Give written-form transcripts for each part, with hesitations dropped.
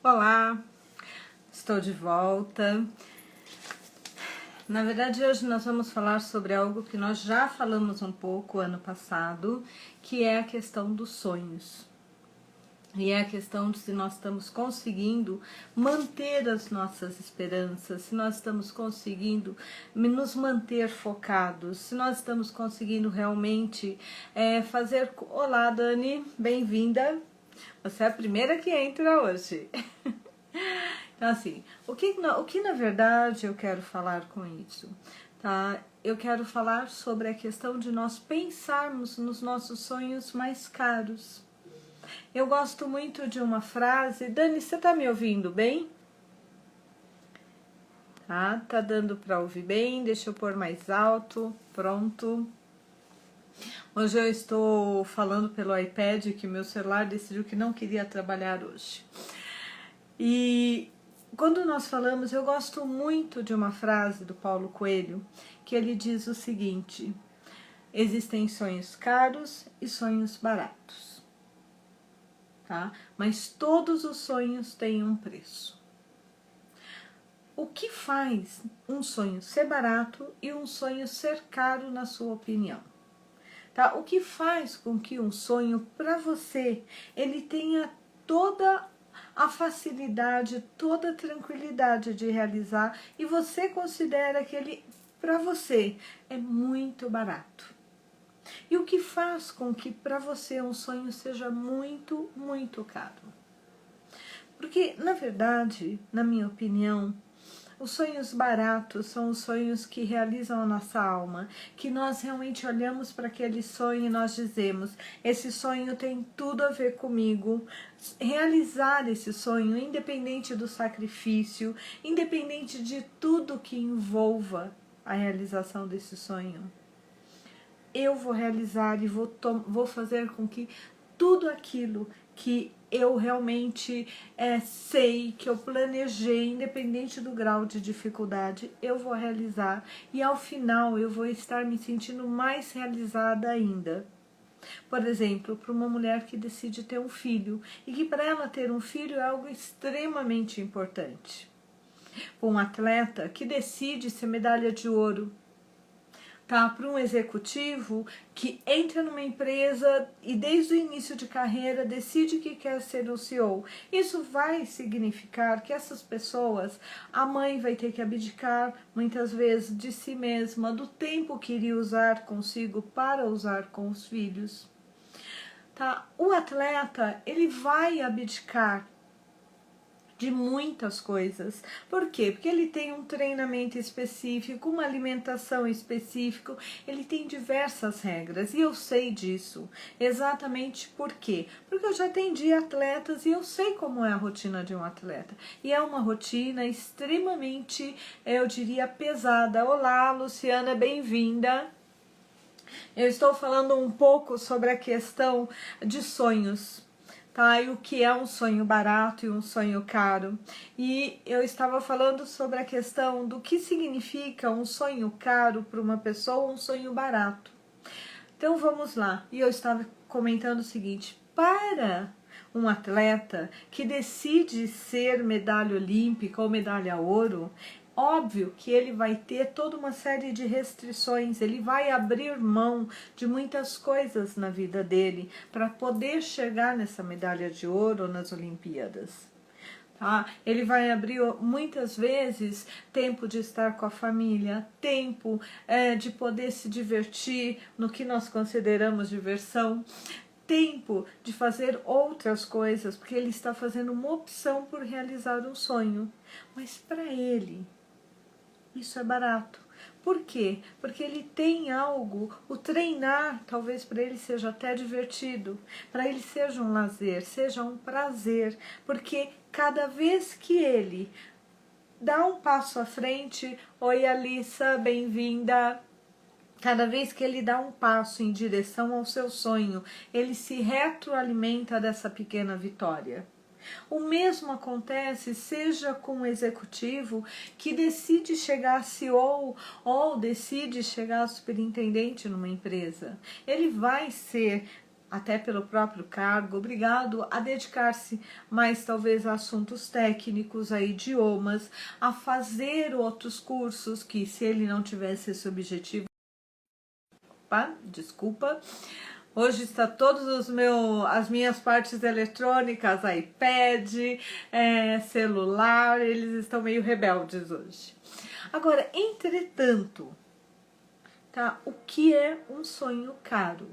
Olá, estou de volta. Na verdade, hoje nós vamos falar sobre algo que nós já falamos um pouco ano passado, que é a questão dos sonhos. E é a questão de se nós estamos conseguindo manter as nossas esperanças, se nós estamos conseguindo nos manter focados, se nós estamos conseguindo realmente fazer... Olá, Dani, bem-vinda. Você é a primeira que entra hoje. Então, assim, o que na verdade eu quero falar com isso? Tá? Eu quero falar sobre a questão de nós pensarmos nos nossos sonhos mais caros. Eu gosto muito de uma frase. Dani, você tá me ouvindo bem? Tá dando para ouvir bem? Deixa eu pôr mais alto. Pronto. Hoje eu estou falando pelo iPad, que meu celular decidiu que não queria trabalhar hoje. E quando nós falamos, eu gosto muito de uma frase do Paulo Coelho, que ele diz o seguinte: existem sonhos caros e sonhos baratos. Tá? Mas todos os sonhos têm um preço. O que faz um sonho ser barato e um sonho ser caro, na sua opinião? Tá? O que faz com que um sonho, para você, ele tenha toda a facilidade, toda a tranquilidade de realizar e você considera que ele, para você, é muito barato? E o que faz com que para você um sonho seja muito, muito caro? Porque, na verdade, na minha opinião, os sonhos baratos são os sonhos que realizam a nossa alma, que nós realmente olhamos para aquele sonho e nós dizemos: esse sonho tem tudo a ver comigo. Realizar esse sonho, independente do sacrifício, independente de tudo que envolva a realização desse sonho, eu vou realizar e vou fazer com que tudo aquilo que eu realmente sei, que eu planejei, independente do grau de dificuldade, eu vou realizar. E ao final eu vou estar me sentindo mais realizada ainda. Por exemplo, para uma mulher que decide ter um filho, e que para ela ter um filho é algo extremamente importante. Para um atleta que decide ser medalha de ouro, tá? Para um executivo que entra numa empresa e desde o início de carreira decide que quer ser o CEO. Isso vai significar que essas pessoas, a mãe vai ter que abdicar muitas vezes de si mesma, do tempo que iria usar consigo para usar com os filhos. Tá? O atleta, ele vai abdicar de muitas coisas. Por quê? Porque ele tem um treinamento específico, uma alimentação específica, ele tem diversas regras e eu sei disso. Exatamente por quê? Porque eu já atendi atletas e eu sei como é a rotina de um atleta. E é uma rotina extremamente, eu diria, pesada. Olá, Luciana, bem-vinda. Eu estou falando um pouco sobre a questão de sonhos. Tá? E o que é um sonho barato e um sonho caro. E eu estava falando sobre a questão do que significa um sonho caro para uma pessoa, um sonho barato. Então vamos lá. E eu estava comentando o seguinte: para um atleta que decide ser medalha olímpica ou medalha ouro, óbvio que ele vai ter toda uma série de restrições, ele vai abrir mão de muitas coisas na vida dele para poder chegar nessa medalha de ouro nas Olimpíadas. Tá? Ele vai abrir muitas vezes tempo de estar com a família, tempo de poder se divertir no que nós consideramos diversão, tempo de fazer outras coisas, porque ele está fazendo uma opção por realizar um sonho. Mas para ele, isso é barato. Por quê? Porque ele tem algo, o treinar talvez para ele seja até divertido, para ele seja um lazer, seja um prazer, porque cada vez que ele dá um passo à frente, oi Alissa, bem-vinda, cada vez que ele dá um passo em direção ao seu sonho, ele se retroalimenta dessa pequena vitória. O mesmo acontece, seja com um executivo que decide chegar a CEO ou decide chegar a superintendente numa empresa. Ele vai ser até pelo próprio cargo, obrigado a dedicar-se mais talvez a assuntos técnicos, a idiomas, a fazer outros cursos que, se ele não tivesse esse objetivo, desculpa, hoje está todos as minhas partes eletrônicas, iPad, celular, eles estão meio rebeldes hoje. Agora, entretanto, tá? O que é um sonho caro?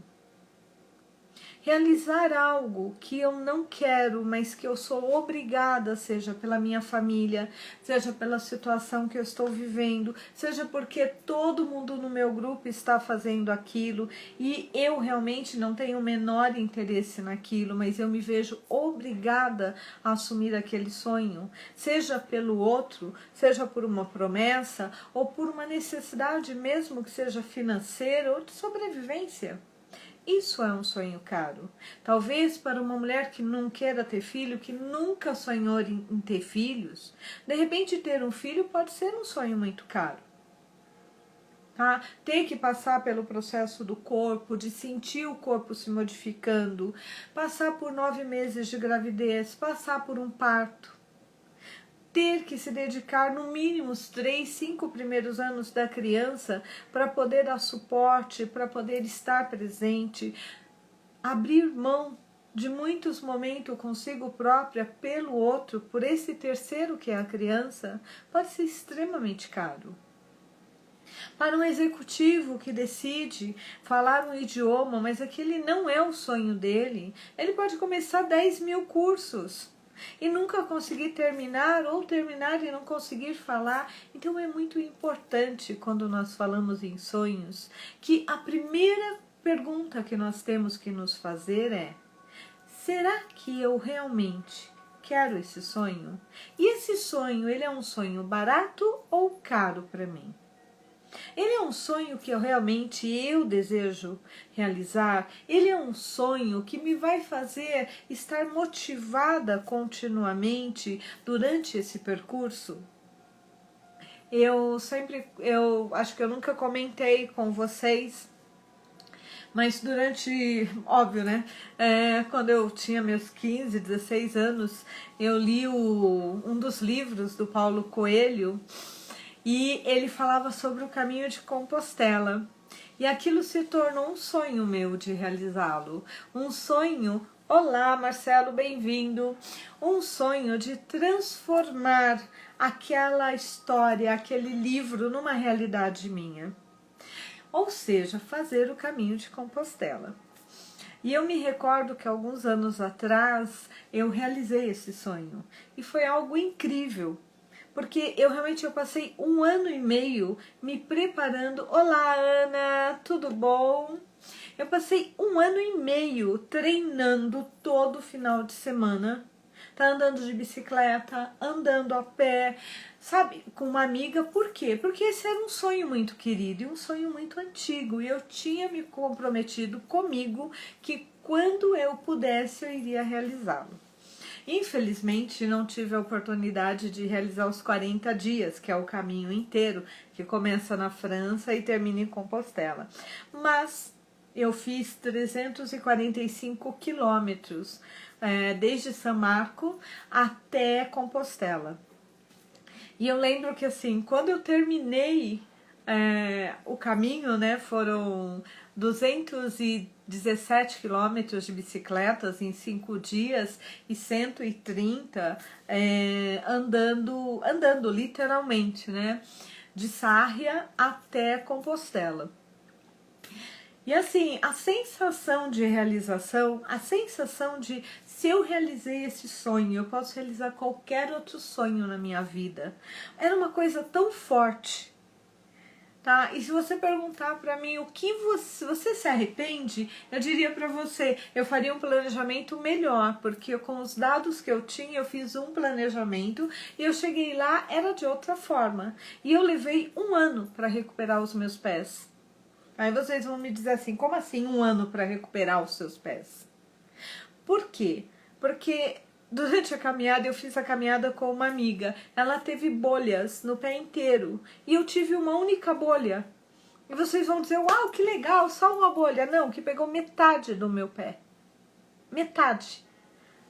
Realizar algo que eu não quero, mas que eu sou obrigada, seja pela minha família, seja pela situação que eu estou vivendo, seja porque todo mundo no meu grupo está fazendo aquilo e eu realmente não tenho o menor interesse naquilo, mas eu me vejo obrigada a assumir aquele sonho, seja pelo outro, seja por uma promessa ou por uma necessidade mesmo que seja financeira ou de sobrevivência. Isso é um sonho caro. Talvez para uma mulher que não queira ter filho, que nunca sonhou em ter filhos, de repente ter um filho pode ser um sonho muito caro. Tá? Ter que passar pelo processo do corpo, de sentir o corpo se modificando, passar por 9 meses de gravidez, passar por um parto. Ter que se dedicar no mínimo os 3, 5 primeiros anos da criança para poder dar suporte, para poder estar presente, abrir mão de muitos momentos consigo própria pelo outro, por esse terceiro que é a criança, pode ser extremamente caro. Para um executivo que decide falar um idioma, mas aquele não é o sonho dele, ele pode começar 10 mil cursos e nunca conseguir terminar, ou terminar e não conseguir falar. Então é muito importante, quando nós falamos em sonhos, que a primeira pergunta que nós temos que nos fazer é: será que eu realmente quero esse sonho? E esse sonho, ele é um sonho barato ou caro para mim? Ele é um sonho que eu desejo realizar? Ele é um sonho que me vai fazer estar motivada continuamente durante esse percurso? Eu acho que eu nunca comentei com vocês, mas durante, óbvio, né, quando eu tinha meus 15, 16 anos, eu li um dos livros do Paulo Coelho, e ele falava sobre o caminho de Compostela. E aquilo se tornou um sonho meu de realizá-lo. Um sonho, olá Marcelo, bem-vindo. Um sonho de transformar aquela história, aquele livro numa realidade minha. Ou seja, fazer o caminho de Compostela. E eu me recordo que alguns anos atrás eu realizei esse sonho. E foi algo incrível. Porque eu passei 1 ano e meio me preparando. Olá, Ana, tudo bom? Eu passei 1 ano e meio treinando todo final de semana. Tá andando de bicicleta, andando a pé, sabe, com uma amiga. Por quê? Porque esse era um sonho muito querido e um sonho muito antigo. E eu tinha me comprometido comigo que quando eu pudesse eu iria realizá-lo. Infelizmente, não tive a oportunidade de realizar os 40 dias, que é o caminho inteiro, que começa na França e termina em Compostela. Mas eu fiz 345 quilômetros, desde São Marco até Compostela. E eu lembro que, assim, quando eu terminei o caminho, né, foram 217 quilômetros de bicicletas em 5 dias e 130 andando literalmente, né, de Sarria até Compostela. E assim, a sensação de realização, a sensação de se eu realizei esse sonho, eu posso realizar qualquer outro sonho na minha vida, era uma coisa tão forte. Tá? E se você perguntar para mim o que você se arrepende, eu diria para você, eu faria um planejamento melhor, porque com os dados que eu tinha, eu fiz um planejamento e eu cheguei lá, era de outra forma. E eu levei 1 ano para recuperar os meus pés. Aí vocês vão me dizer assim, como assim 1 ano para recuperar os seus pés? Por quê? Porque durante a caminhada, eu fiz a caminhada com uma amiga. Ela teve bolhas no pé inteiro. E eu tive uma única bolha. E vocês vão dizer, uau, que legal, só uma bolha. Não, que pegou metade do meu pé. metade.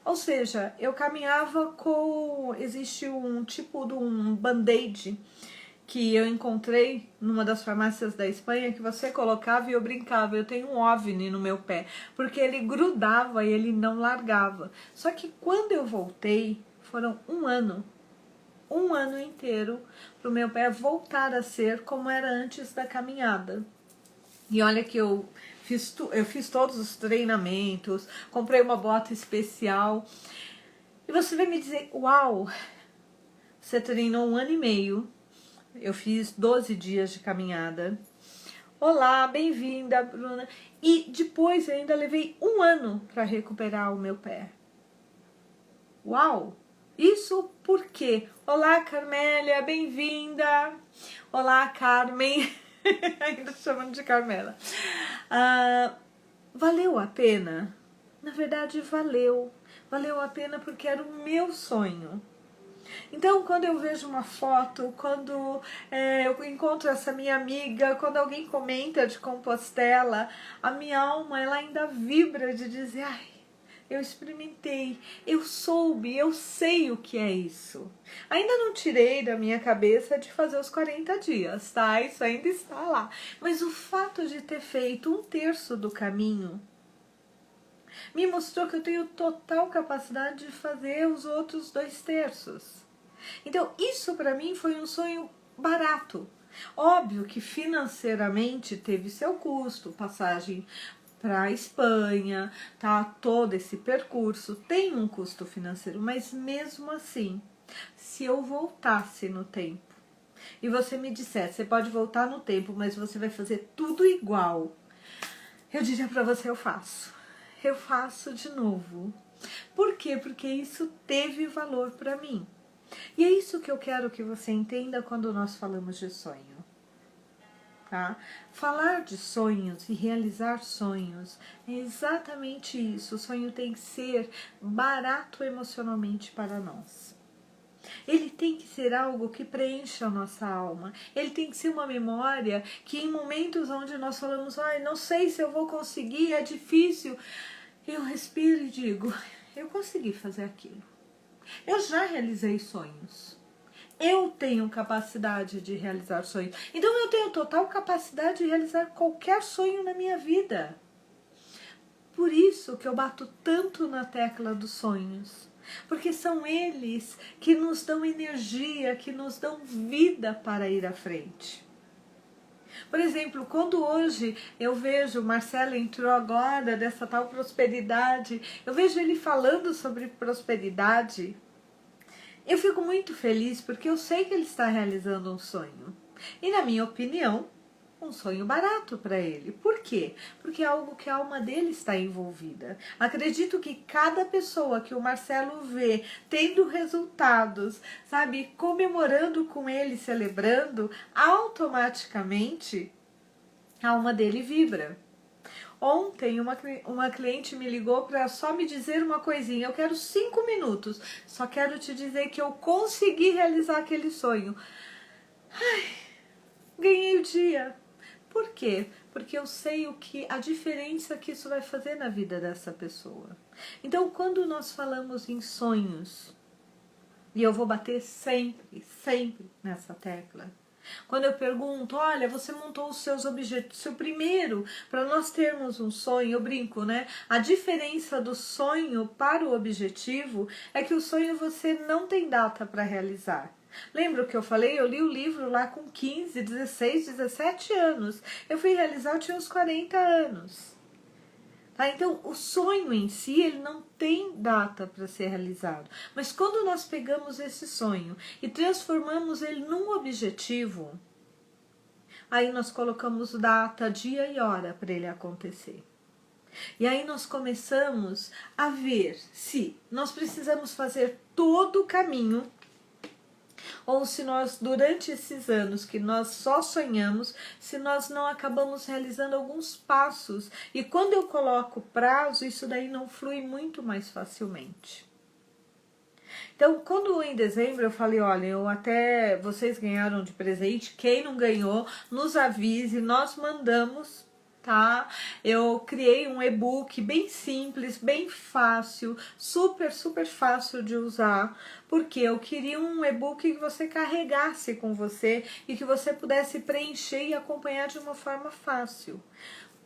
Ou seja, eu caminhava com... Existe um tipo de um band-aid que eu encontrei numa das farmácias da Espanha, que você colocava e eu brincava, eu tenho um OVNI no meu pé, porque ele grudava e ele não largava. Só que quando eu voltei, foram um ano inteiro para o meu pé voltar a ser como era antes da caminhada. E olha que eu fiz todos os treinamentos, comprei uma bota especial. E você vai me dizer, uau, você treinou 1 ano e meio, eu fiz 12 dias de caminhada. Olá, bem-vinda, Bruna. E depois eu ainda levei 1 ano para recuperar o meu pé. Uau! Isso por quê? Olá, Carmélia, bem-vinda. Olá, Carmen. Ainda chamando de Carmela. Valeu a pena? Na verdade, valeu. Valeu a pena porque era o meu sonho. Então, quando eu vejo uma foto, quando eu encontro essa minha amiga, quando alguém comenta de Compostela, a minha alma ela ainda vibra de dizer, ai, eu experimentei, eu soube, eu sei o que é isso. Ainda não tirei da minha cabeça de fazer os 40 dias, tá? Isso ainda está lá. Mas o fato de ter feito 1/3 do caminho me mostrou que eu tenho total capacidade de fazer os outros 2/3. Então, isso para mim foi um sonho barato. Óbvio que financeiramente teve seu custo, passagem para a Espanha, tá? Todo esse percurso tem um custo financeiro, mas mesmo assim, se eu voltasse no tempo e você me dissesse, você pode voltar no tempo, mas você vai fazer tudo igual, eu diria para você, eu faço de novo. Por quê? Porque isso teve valor para mim. E é isso que eu quero que você entenda quando nós falamos de sonho. Tá? Falar de sonhos e realizar sonhos é exatamente isso. O sonho tem que ser barato emocionalmente para nós. Ele tem que ser algo que preencha a nossa alma. Ele tem que ser uma memória que em momentos onde nós falamos, ai, não sei se eu vou conseguir, é difícil, eu respiro e digo, eu consegui fazer aquilo. Eu já realizei sonhos. Eu tenho capacidade de realizar sonhos. Então eu tenho total capacidade de realizar qualquer sonho na minha vida. Por isso que eu bato tanto na tecla dos sonhos. Porque são eles que nos dão energia, que nos dão vida para ir à frente. Por exemplo, quando hoje eu vejo, Marcelo entrou agora dessa tal prosperidade, eu vejo ele falando sobre prosperidade, eu fico muito feliz porque eu sei que ele está realizando um sonho. E na minha opinião, um sonho barato para ele. Por quê? Porque é algo que a alma dele está envolvida. Acredito que cada pessoa que o Marcelo vê tendo resultados, sabe, comemorando com ele, celebrando, automaticamente a alma dele vibra. Ontem uma cliente me ligou para só me dizer uma coisinha, eu quero 5 minutos, só quero te dizer que eu consegui realizar aquele sonho. Ai, ganhei o dia. Por quê? Porque eu sei a diferença que isso vai fazer na vida dessa pessoa. Então, quando nós falamos em sonhos, e eu vou bater sempre, sempre nessa tecla, quando eu pergunto, olha, você montou os seus objetivos, seu primeiro, para nós termos um sonho, eu brinco, né? A diferença do sonho para o objetivo é que o sonho você não tem data para realizar. Lembra o que eu falei? Eu li o livro lá com 15, 16, 17 anos. Eu fui realizar, eu tinha uns 40 anos. Tá? Então, o sonho em si, ele não tem data para ser realizado. Mas quando nós pegamos esse sonho e transformamos ele num objetivo, aí nós colocamos data, dia e hora para ele acontecer. E aí nós começamos a ver se nós precisamos fazer todo o caminho, ou se nós, durante esses anos que nós só sonhamos, se nós não acabamos realizando alguns passos. E quando eu coloco prazo, isso daí não flui muito mais facilmente. Então, quando em dezembro eu falei, olha, vocês ganharam de presente, quem não ganhou, nos avise, nós mandamos, tá? Eu criei um e-book bem simples, bem fácil, super fácil de usar, porque eu queria um e-book que você carregasse com você e que você pudesse preencher e acompanhar de uma forma fácil.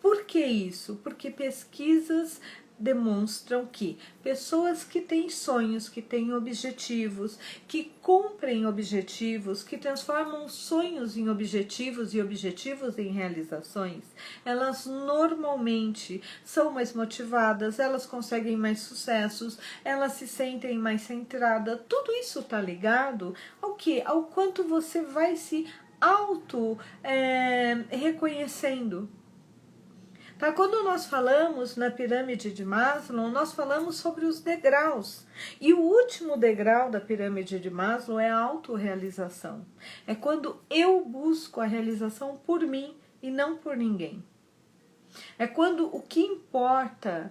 Por que isso? Porque pesquisas demonstram que pessoas que têm sonhos, que têm objetivos, que cumprem objetivos, que transformam sonhos em objetivos e objetivos em realizações, elas normalmente são mais motivadas, elas conseguem mais sucessos, elas se sentem mais centradas. Tudo isso está ligado ao que? Ao quanto você vai se reconhecendo. Tá? Quando nós falamos na pirâmide de Maslow, nós falamos sobre os degraus. E o último degrau da pirâmide de Maslow é a autorrealização. É quando eu busco a realização por mim e não por ninguém. É quando o que importa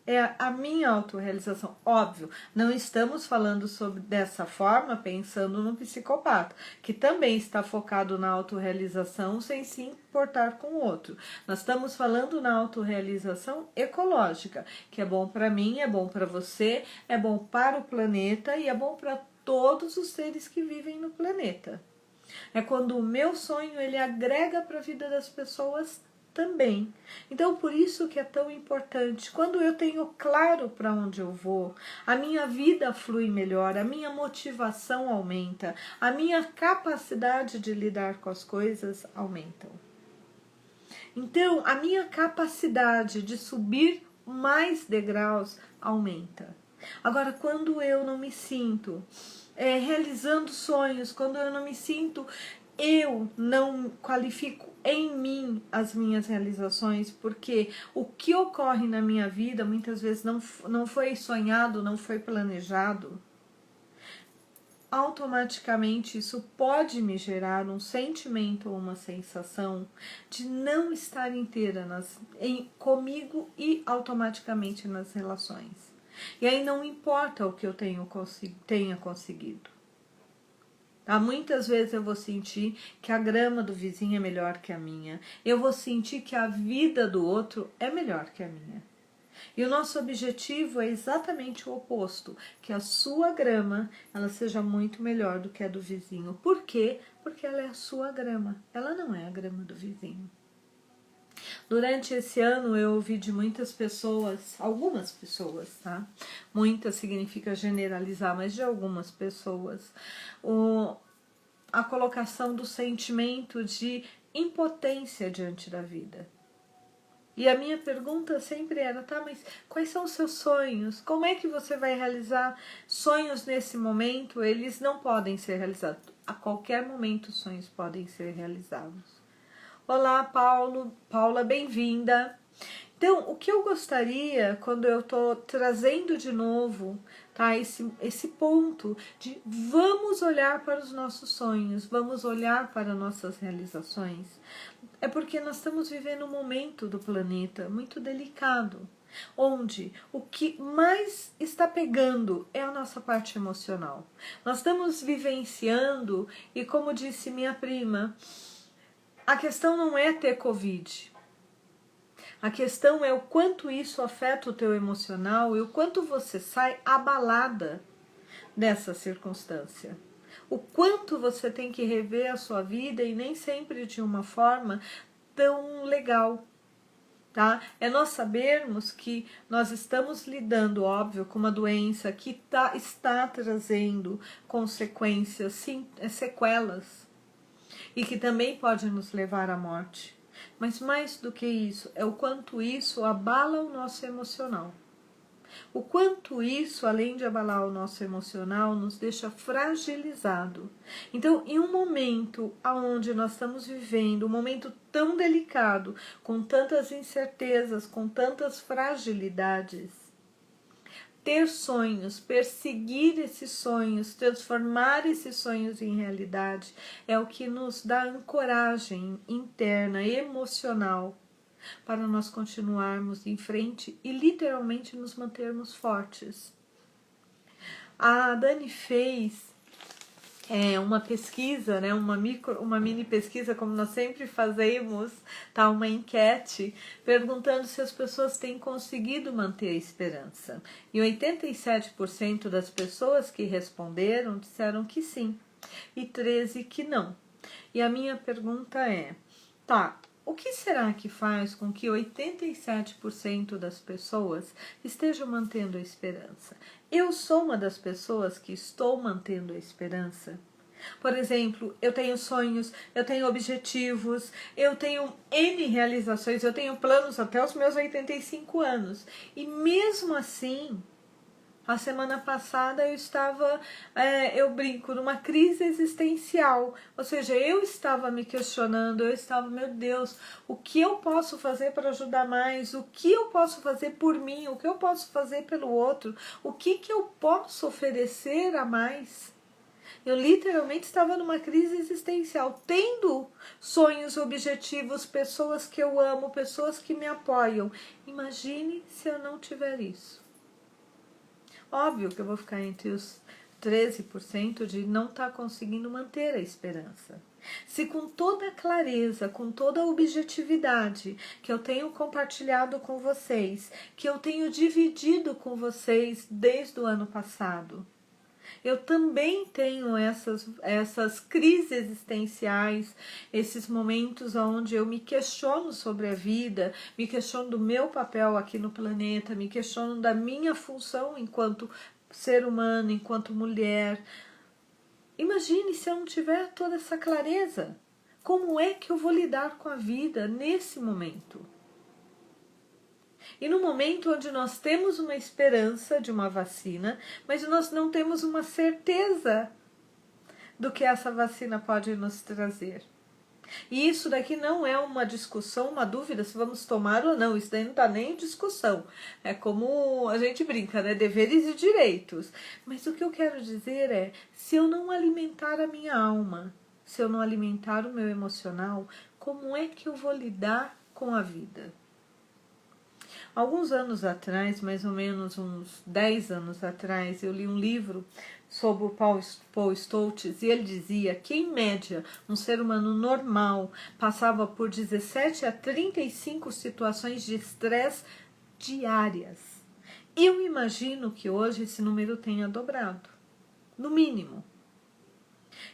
é a minha autorrealização. Óbvio, não estamos falando sobre dessa forma pensando no psicopata, que também está focado na autorrealização sem se importar com o outro. Nós estamos falando na autorrealização ecológica, que é bom para mim, é bom para você, é bom para o planeta e é bom para todos os seres que vivem no planeta. É quando o meu sonho ele agrega para a vida das pessoas também. Então, por isso que é tão importante. Quando eu tenho claro para onde eu vou, a minha vida flui melhor, a minha motivação aumenta, a minha capacidade de lidar com as coisas aumentam. Então, a minha capacidade de subir mais degraus aumenta. Agora, quando eu não me sinto realizando sonhos, quando eu não me sinto, eu não qualifico em mim as minhas realizações, porque o que ocorre na minha vida muitas vezes não foi sonhado, não foi planejado, automaticamente isso pode me gerar um sentimento ou uma sensação de não estar inteira comigo e automaticamente nas relações. E aí não importa o que eu tenha conseguido. Tá? Muitas vezes eu vou sentir que a grama do vizinho é melhor que a minha. Eu vou sentir que a vida do outro é melhor que a minha. E o nosso objetivo é exatamente o oposto, que a sua grama ela seja muito melhor do que a do vizinho. Por quê? Porque ela é a sua grama, ela não é a grama do vizinho. Durante esse ano eu ouvi de muitas pessoas, algumas pessoas, tá? Muitas significa generalizar, mas de algumas pessoas, a colocação do sentimento de impotência diante da vida. E a minha pergunta sempre era, tá, mas quais são os seus sonhos? Como é que você vai realizar sonhos nesse momento? Eles não podem ser realizados. A qualquer momento os sonhos podem ser realizados. Olá, Paula, bem-vinda. Então, o que eu gostaria, quando eu estou trazendo de novo, tá, esse ponto de vamos olhar para os nossos sonhos, vamos olhar para nossas realizações, é porque nós estamos vivendo um momento do planeta muito delicado, onde o que mais está pegando é a nossa parte emocional. Nós estamos vivenciando, e como disse minha prima, a questão não é ter Covid. A questão é o quanto isso afeta o teu emocional e o quanto você sai abalada dessa circunstância. O quanto você tem que rever a sua vida e nem sempre de uma forma tão legal. Tá? É nós sabermos que nós estamos lidando, óbvio, com uma doença que está trazendo consequências, sim, sequelas, e que também pode nos levar à morte. Mas mais do que isso, é o quanto isso abala o nosso emocional. O quanto isso, além de abalar o nosso emocional, nos deixa fragilizado. Então, em um momento onde nós estamos vivendo, um momento tão delicado, com tantas incertezas, com tantas fragilidades, ter sonhos, perseguir esses sonhos, transformar esses sonhos em realidade, é o que nos dá ancoragem interna, emocional, para nós continuarmos em frente e literalmente nos mantermos fortes. A Dani fez uma pesquisa, né, uma mini pesquisa, como nós sempre fazemos, tá, uma enquete, perguntando se as pessoas têm conseguido manter a esperança. E 87% das pessoas que responderam disseram que sim, e 13% que não. E a minha pergunta é, tá, o que será que faz com que 87% das pessoas estejam mantendo a esperança? Eu sou uma das pessoas que estou mantendo a esperança. Por exemplo, eu tenho sonhos, eu tenho objetivos, eu tenho N realizações, eu tenho planos até os meus 85 anos. E mesmo assim, a semana passada eu brinco, numa crise existencial. Ou seja, eu estava me questionando, meu Deus, o que eu posso fazer para ajudar mais? O que eu posso fazer por mim? O que eu posso fazer pelo outro? O que eu posso oferecer a mais? Eu literalmente estava numa crise existencial, tendo sonhos, objetivos, pessoas que eu amo, pessoas que me apoiam. Imagine se eu não tiver isso. Óbvio que eu vou ficar entre os 13% de não estar conseguindo manter a esperança. Se com toda a clareza, com toda a objetividade que eu tenho compartilhado com vocês, que eu tenho dividido com vocês desde o ano passado, eu também tenho essas crises existenciais, esses momentos onde eu me questiono sobre a vida, me questiono do meu papel aqui no planeta, me questiono da minha função enquanto ser humano, enquanto mulher. Imagine se eu não tiver toda essa clareza. Como é que eu vou lidar com a vida nesse momento? E no momento onde nós temos uma esperança de uma vacina, mas nós não temos uma certeza do que essa vacina pode nos trazer. E isso daqui não é uma discussão, uma dúvida se vamos tomar ou não. Isso daí não está nem em discussão. É como a gente brinca, né? Deveres e direitos. Mas o que eu quero dizer é, se eu não alimentar a minha alma, se eu não alimentar o meu emocional, como é que eu vou lidar com a vida? Alguns anos atrás, mais ou menos uns 10 anos atrás, eu li um livro sobre o Paul Stoltz e ele dizia que, em média, um ser humano normal passava por 17 a 35 situações de estresse diárias. Eu imagino que hoje esse número tenha dobrado, no mínimo.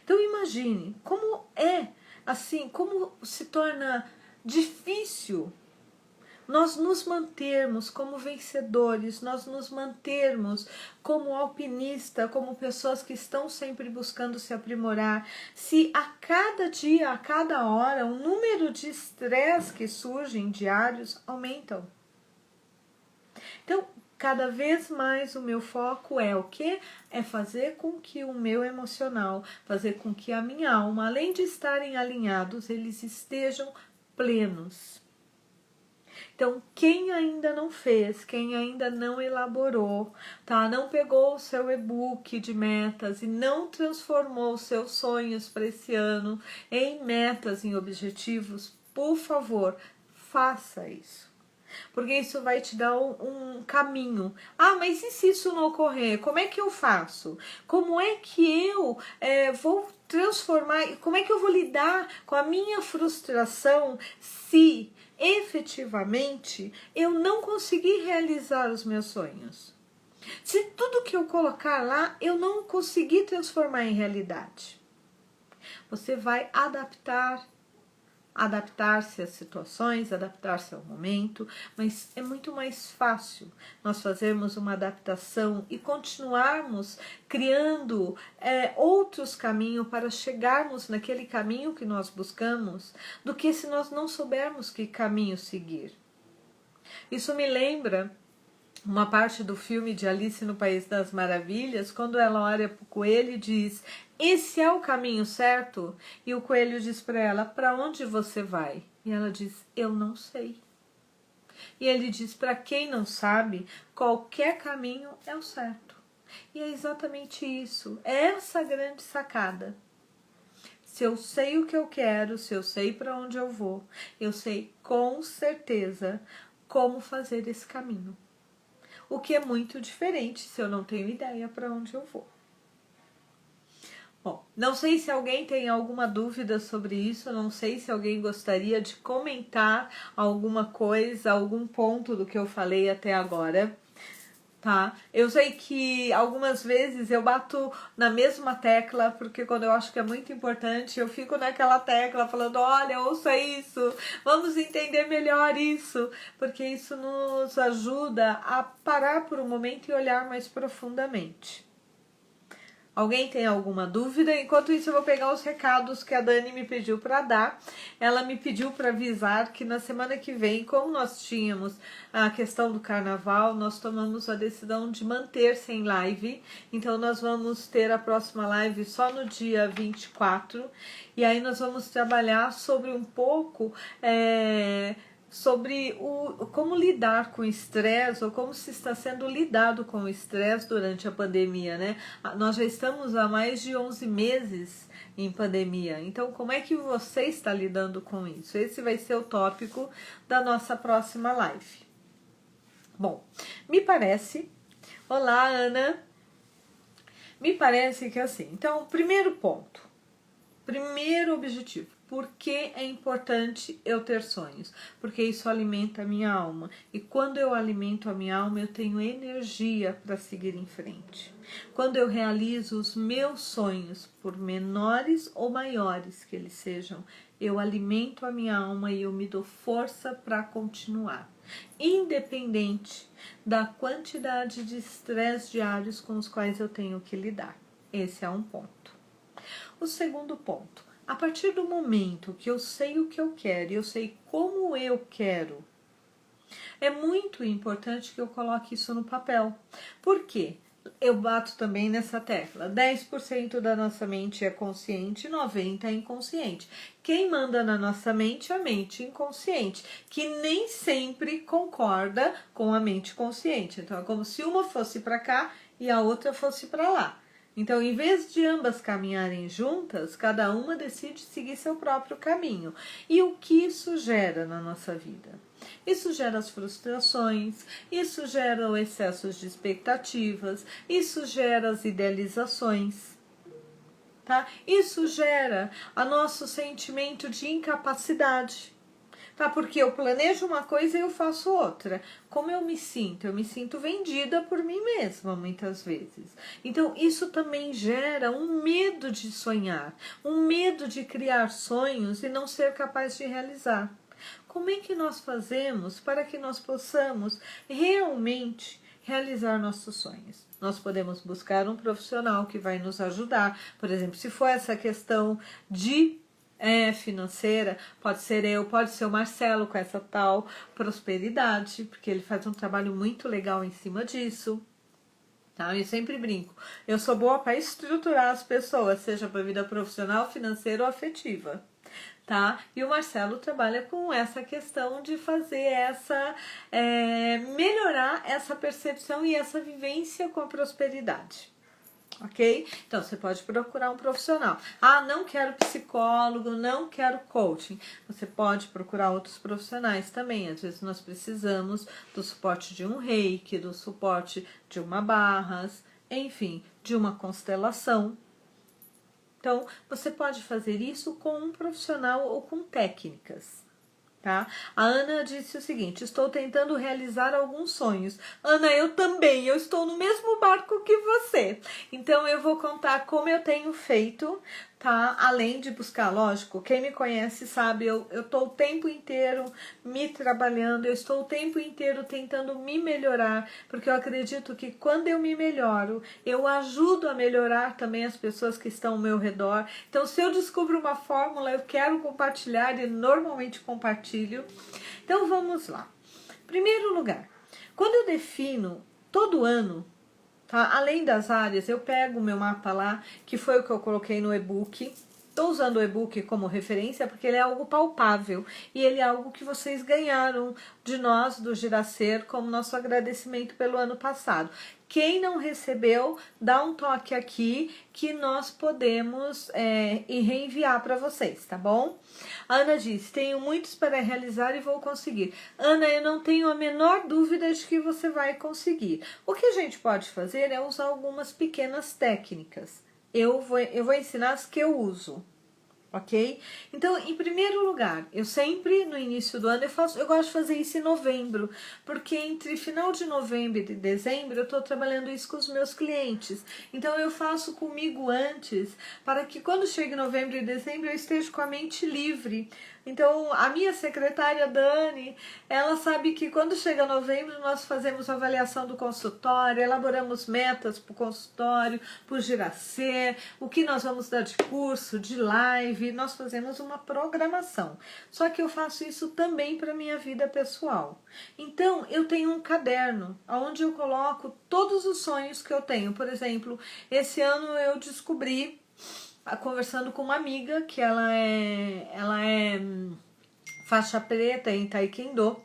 Então imagine como é assim, como se torna difícil nós nos mantermos como vencedores, nós nos mantermos como alpinista, como pessoas que estão sempre buscando se aprimorar, se a cada dia, a cada hora, o número de estresse que surgem diários aumentam. Então, cada vez mais o meu foco é o quê? É fazer com que o meu emocional, fazer com que a minha alma, além de estarem alinhados, eles estejam plenos. Então, quem ainda não fez, quem ainda não elaborou, tá? Não pegou o seu e-book de metas e não transformou os seus sonhos para esse ano em metas, em objetivos, por favor, faça isso. Porque isso vai te dar um caminho. Ah, mas e se isso não ocorrer? Como é que eu faço? Como é que eu vou transformar? Como é que eu vou lidar com a minha frustração se efetivamente eu não conseguir realizar os meus sonhos? Se tudo que eu colocar lá eu não conseguir transformar em realidade? Você vai adaptar-se às situações, adaptar-se ao momento, mas é muito mais fácil nós fazermos uma adaptação e continuarmos criando outros caminhos para chegarmos naquele caminho que nós buscamos, do que se nós não soubermos que caminho seguir. Isso me lembra uma parte do filme de Alice no País das Maravilhas, quando ela olha para o coelho e diz: esse é o caminho certo? E o coelho diz para ela: para onde você vai? E ela diz: eu não sei. E ele diz: para quem não sabe, qualquer caminho é o certo. E é exatamente isso, é essa grande sacada. Se eu sei o que eu quero, se eu sei para onde eu vou, eu sei com certeza como fazer esse caminho. O que é muito diferente se eu não tenho ideia para onde eu vou. Bom, não sei se alguém tem alguma dúvida sobre isso, não sei se alguém gostaria de comentar alguma coisa, algum ponto do que eu falei até agora. Tá? Eu sei que algumas vezes eu bato na mesma tecla, porque quando eu acho que é muito importante, eu fico naquela tecla falando, olha, ouça isso, vamos entender melhor isso, porque isso nos ajuda a parar por um momento e olhar mais profundamente. Alguém tem alguma dúvida? Enquanto isso, eu vou pegar os recados que a Dani me pediu para dar. Ela me pediu para avisar que na semana que vem, como nós tínhamos a questão do carnaval, nós tomamos a decisão de manter sem live. Então, nós vamos ter a próxima live só no dia 24. E aí, nós vamos trabalhar sobre um pouco sobre como lidar com o estresse ou como se está sendo lidado com o estresse durante a pandemia, né? Nós já estamos há mais de 11 meses em pandemia, então como é que você está lidando com isso? Esse vai ser o tópico da nossa próxima live. Bom, me parece... Olá, Ana! Me parece que assim, então, primeiro ponto, primeiro objetivo. Por que é importante eu ter sonhos? Porque isso alimenta a minha alma. E quando eu alimento a minha alma, eu tenho energia para seguir em frente. Quando eu realizo os meus sonhos, por menores ou maiores que eles sejam, eu alimento a minha alma e eu me dou força para continuar. Independente da quantidade de estresse diários com os quais eu tenho que lidar. Esse é um ponto. O segundo ponto. A partir do momento que eu sei o que eu quero e eu sei como eu quero, é muito importante que eu coloque isso no papel. Por quê? Eu bato também nessa tecla. 10% da nossa mente é consciente, 90% é inconsciente. Quem manda na nossa mente é a mente inconsciente, que nem sempre concorda com a mente consciente. Então, é como se uma fosse para cá e a outra fosse para lá. Então, em vez de ambas caminharem juntas, cada uma decide seguir seu próprio caminho. E o que isso gera na nossa vida? Isso gera as frustrações, isso gera o excesso de expectativas, isso gera as idealizações, tá? Isso gera o nosso sentimento de incapacidade. Tá, porque eu planejo uma coisa e eu faço outra. Como eu me sinto? Eu me sinto vendida por mim mesma, muitas vezes. Então, isso também gera um medo de sonhar, um medo de criar sonhos e não ser capaz de realizar. Como é que nós fazemos para que nós possamos realmente realizar nossos sonhos? Nós podemos buscar um profissional que vai nos ajudar. Por exemplo, se for essa questão de financeira, pode ser eu, pode ser o Marcelo com essa tal prosperidade, porque ele faz um trabalho muito legal em cima disso. Tá? Eu sempre brinco, eu sou boa para estruturar as pessoas, seja para a vida profissional, financeira ou afetiva. Tá? E o Marcelo trabalha com essa questão de fazer melhorar essa percepção e essa vivência com a prosperidade. Ok? Então, você pode procurar um profissional. Ah, não quero psicólogo, não quero coaching. Você pode procurar outros profissionais também. Às vezes nós precisamos do suporte de um reiki, do suporte de uma barras, enfim, de uma constelação. Então, você pode fazer isso com um profissional ou com técnicas. Tá? A Ana disse o seguinte: estou tentando realizar alguns sonhos. Ana, eu também, eu estou no mesmo barco que você. Então eu vou contar como eu tenho feito, tá? Além de buscar, lógico, quem me conhece sabe, eu estou o tempo inteiro me trabalhando, eu estou o tempo inteiro tentando me melhorar, porque eu acredito que quando eu me melhoro, eu ajudo a melhorar também as pessoas que estão ao meu redor. Então, se eu descubro uma fórmula, eu quero compartilhar e normalmente compartilho. Então, vamos lá. Primeiro lugar, quando eu defino todo ano, tá? Além das áreas, eu pego o meu mapa lá, que foi o que eu coloquei no e-book. Estou usando o e-book como referência porque ele é algo palpável e ele é algo que vocês ganharam de nós, do Giracer, como nosso agradecimento pelo ano passado. Quem não recebeu, dá um toque aqui que nós podemos reenviar para vocês, tá bom? A Ana disse, tenho muitos para realizar e vou conseguir. Ana, eu não tenho a menor dúvida de que você vai conseguir. O que a gente pode fazer é usar algumas pequenas técnicas, eu vou ensinar as que eu uso. Ok? Então, em primeiro lugar, eu sempre, no início do ano, eu gosto de fazer isso em novembro, porque entre final de novembro e dezembro eu estou trabalhando isso com os meus clientes. Então, eu faço comigo antes, para que quando chegue novembro e dezembro eu esteja com a mente livre. Então, a minha secretária, Dani, ela sabe que quando chega novembro nós fazemos avaliação do consultório, elaboramos metas para o consultório, para o Giracê, o que nós vamos dar de curso, de live, nós fazemos uma programação. Só que eu faço isso também para a minha vida pessoal. Então, eu tenho um caderno onde eu coloco todos os sonhos que eu tenho. Por exemplo, esse ano eu descobri, conversando com uma amiga, que ela é faixa preta em Taekwondo,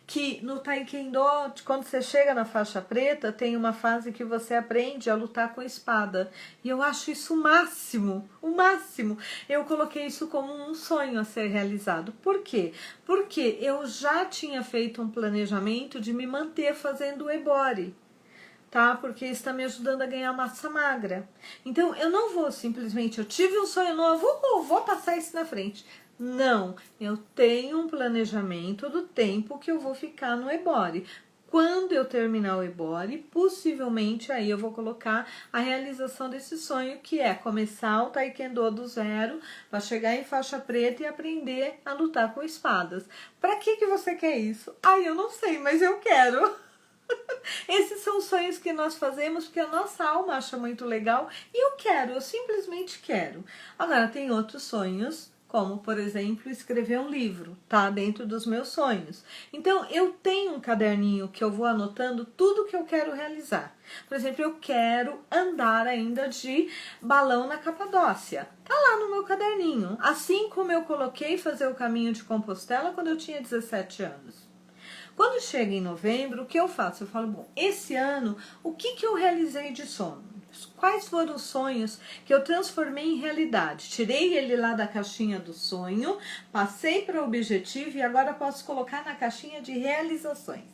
que no Taekwondo, quando você chega na faixa preta, tem uma fase que você aprende a lutar com espada. E eu acho isso o máximo, o máximo. Eu coloquei isso como um sonho a ser realizado. Por quê? Porque eu já tinha feito um planejamento de me manter fazendo o ebori. Tá? Porque isso está me ajudando a ganhar massa magra. Então, eu não vou simplesmente, eu tive um sonho novo, vou passar isso na frente. Não, eu tenho um planejamento do tempo que eu vou ficar no ebori. Quando eu terminar o ebori, possivelmente aí eu vou colocar a realização desse sonho, que é começar o Taekwondo do zero, para chegar em faixa preta e aprender a lutar com espadas. Para que você quer isso? Eu não sei, mas eu quero. Esses são os sonhos que nós fazemos porque a nossa alma acha muito legal e eu simplesmente quero. Agora, tem outros sonhos, como, por exemplo, escrever um livro, tá? Dentro dos meus sonhos. Então, eu tenho um caderninho que eu vou anotando tudo que eu quero realizar. Por exemplo, eu quero andar ainda de balão na Capadócia. Tá lá no meu caderninho. Assim como eu coloquei fazer o caminho de Compostela quando eu tinha 17 anos. Quando chega em novembro, o que eu faço? Eu falo, bom, esse ano, o que eu realizei de sonhos? Quais foram os sonhos que eu transformei em realidade? Tirei ele lá da caixinha do sonho, passei para o objetivo e agora posso colocar na caixinha de realizações.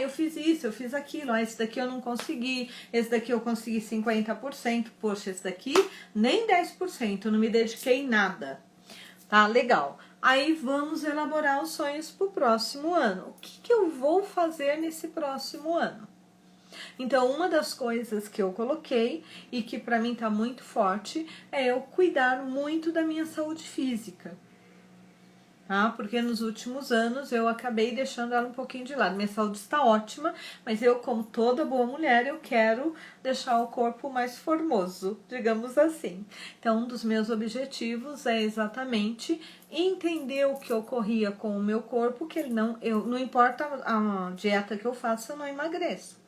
Eu fiz isso, eu fiz aquilo, esse daqui eu não consegui, esse daqui eu consegui 50%, poxa, esse daqui nem 10%, não me dediquei em nada. Tá, legal. Aí vamos elaborar os sonhos para o próximo ano. O que eu vou fazer nesse próximo ano? Então, uma das coisas que eu coloquei e que para mim tá muito forte é eu cuidar muito da minha saúde física. Tá? Porque nos últimos anos eu acabei deixando ela um pouquinho de lado. Minha saúde está ótima, mas eu, como toda boa mulher, eu quero deixar o corpo mais formoso, digamos assim. Então, um dos meus objetivos é exatamente entender o que ocorria com o meu corpo, que não importa a dieta que eu faça, eu não emagreço.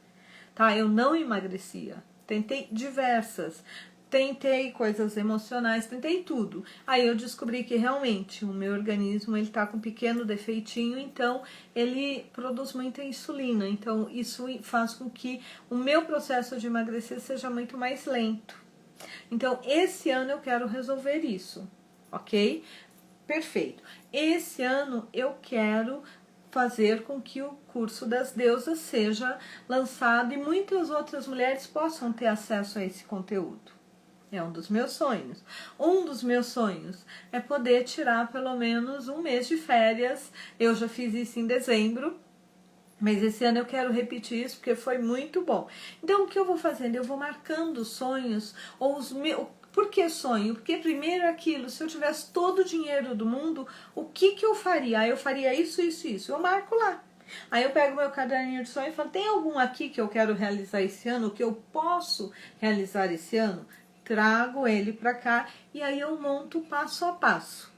Tá? Eu não emagrecia. Tentei diversas. Tentei coisas emocionais, tentei tudo. Aí eu descobri que realmente o meu organismo ele tá com um pequeno defeitinho, então ele produz muita insulina. Então isso faz com que o meu processo de emagrecer seja muito mais lento. Então esse ano eu quero resolver isso, ok? Perfeito. Esse ano eu quero fazer com que o curso das deusas seja lançado e muitas outras mulheres possam ter acesso a esse conteúdo. É um dos meus sonhos. Um dos meus sonhos é poder tirar pelo menos um mês de férias. Eu já fiz isso em dezembro, mas esse ano eu quero repetir isso porque foi muito bom. Então, o que eu vou fazendo? Eu vou marcando sonhos, ou os meus... Por que sonho? Porque primeiro aquilo, se eu tivesse todo o dinheiro do mundo, o que eu faria? Eu faria isso, isso, isso. Eu marco lá. Aí eu pego meu caderninho de sonho e falo, tem algum aqui que eu quero realizar esse ano, que eu posso realizar esse ano? Trago ele para cá e aí eu monto passo a passo.